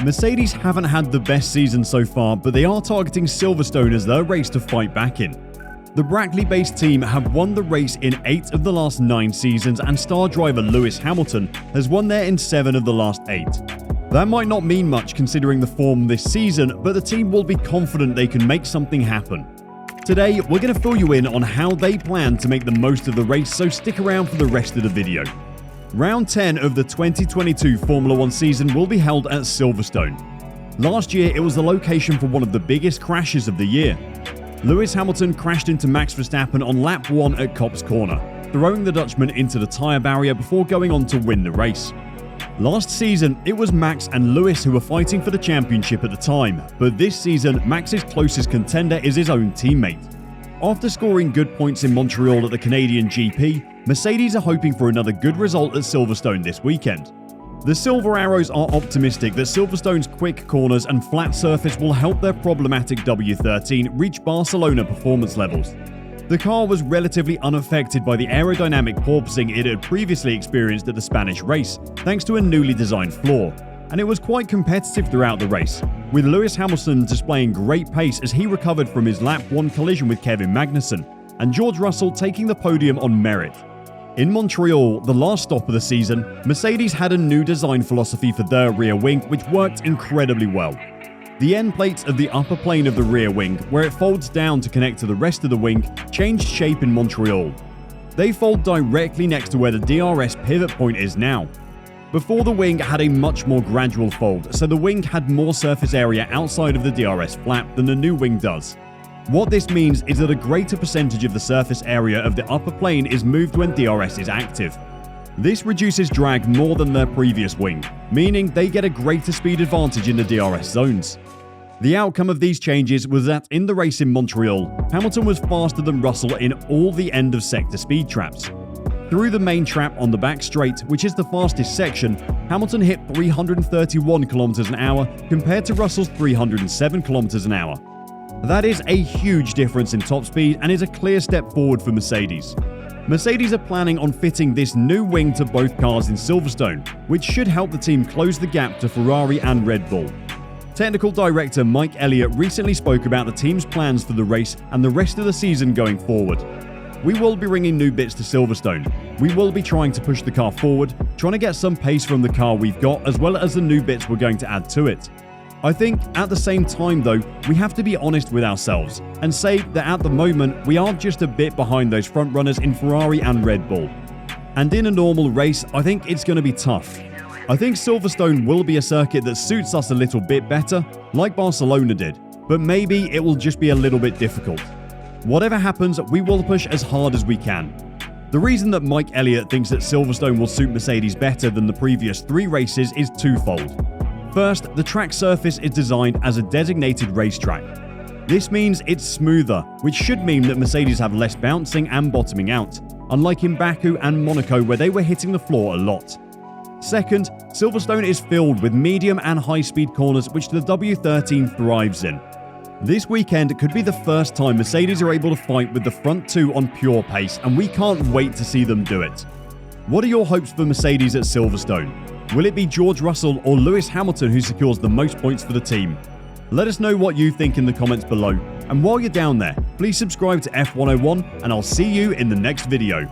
Mercedes haven't had the best season so far, but they are targeting Silverstone as their race to fight back in. The Brackley-based team have won the race in 8 of the last 9 seasons, and star driver Lewis Hamilton has won there in 7 of the last 8. That might not mean much considering the form this season, but the team will be confident they can make something happen. Today, we're going to fill you in on how they plan to make the most of the race, so stick around for the rest of the video. Round 10 of the 2022 Formula 1 season will be held at Silverstone. Last year, it was the location for one of the biggest crashes of the year. Lewis Hamilton crashed into Max Verstappen on lap 1 at Copse Corner, throwing the Dutchman into the tyre barrier before going on to win the race. Last season, it was Max and Lewis who were fighting for the championship at the time, but this season, Max's closest contender is his own teammate. After scoring good points in Montreal at the Canadian GP, Mercedes are hoping for another good result at Silverstone this weekend. The Silver Arrows are optimistic that Silverstone's quick corners and flat surface will help their problematic W13 reach Barcelona performance levels. The car was relatively unaffected by the aerodynamic porpoising it had previously experienced at the Spanish race, thanks to a newly designed floor, and it was quite competitive throughout the race, with Lewis Hamilton displaying great pace as he recovered from his lap 1 collision with Kevin Magnussen, and George Russell taking the podium on merit. In Montreal, the last stop of the season, Mercedes had a new design philosophy for their rear wing which worked incredibly well. The end plates of the upper plane of the rear wing, where it folds down to connect to the rest of the wing, changed shape in Montreal. They fold directly next to where the DRS pivot point is now. Before, the wing had a much more gradual fold, so the wing had more surface area outside of the DRS flap than the new wing does. What this means is that a greater percentage of the surface area of the upper plane is moved when DRS is active. This reduces drag more than their previous wing, meaning they get a greater speed advantage in the DRS zones. The outcome of these changes was that in the race in Montreal, Hamilton was faster than Russell in all the end of sector speed traps. Through the main trap on the back straight, which is the fastest section, Hamilton hit 331 km an hour compared to Russell's 307 km an hour. That is a huge difference in top speed and is a clear step forward for Mercedes. Mercedes are planning on fitting this new wing to both cars in Silverstone, which should help the team close the gap to Ferrari and Red Bull. Technical director Mike Elliott recently spoke about the team's plans for the race and the rest of the season going forward. "We will be bringing new bits to Silverstone. We will be trying to push the car forward, trying to get some pace from the car we've got as well as the new bits we're going to add to it. I think at the same time though, we have to be honest with ourselves and say that at the moment we are just a bit behind those front runners in Ferrari and Red Bull. And in a normal race, I think it's going to be tough. I think Silverstone will be a circuit that suits us a little bit better, like Barcelona did, but maybe it will just be a little bit difficult. Whatever happens, we will push as hard as we can." The reason that Mike Elliott thinks that Silverstone will suit Mercedes better than the previous 3 races is twofold. First, the track surface is designed as a designated racetrack. This means it's smoother, which should mean that Mercedes have less bouncing and bottoming out, unlike in Baku and Monaco where they were hitting the floor a lot. Second, Silverstone is filled with medium and high-speed corners which the W13 thrives in. This weekend could be the first time Mercedes are able to fight with the front 2 on pure pace, and we can't wait to see them do it. What are your hopes for Mercedes at Silverstone? Will it be George Russell or Lewis Hamilton who secures the most points for the team? Let us know what you think in the comments below, and while you're down there, please subscribe to F101 and I'll see you in the next video.